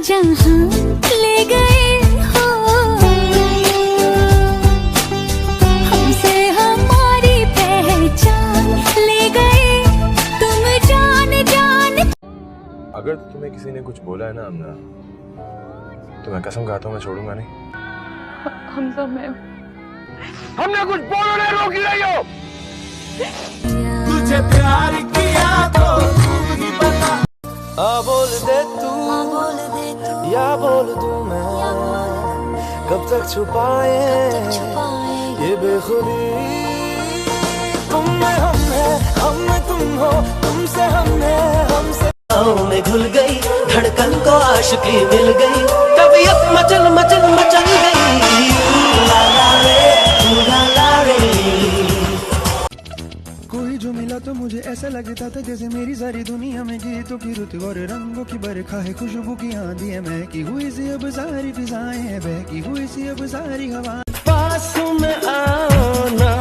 जहां ले गए हो, हमसे हमारी पहचान ले गए तुम, जान जान। अगर तुम्हें किसी ने कुछ बोला है ना अमना, तो मैं कसम खाता हूँ मैं छोड़ूंगा नहीं। हमने कुछ बोलने रोक रही हो। तुझे प्यार किया तो तू ही बता। बोल दे तू या बोल दूं मैं, कब तक छुपाए ये बेखुदी। तुम में हम है, हम में तुम हो, तुमसे हम है, हमसे में घुल गई धड़कन को आशिकी मिल गई, तबीयत मचल मचल मचल गई। ला ला रे, ला ला रे। कोई जो मिला तो मुझे ऐसा लगता था जैसे मेरी सारी दुनिया में गीतों की रुत और रंगों की बरखा है, खुशबू की आंधी है, महकी हुई सी अब सारी फिजाएं, बहकी हुई सी अब सारी हवा। पास में आओ ना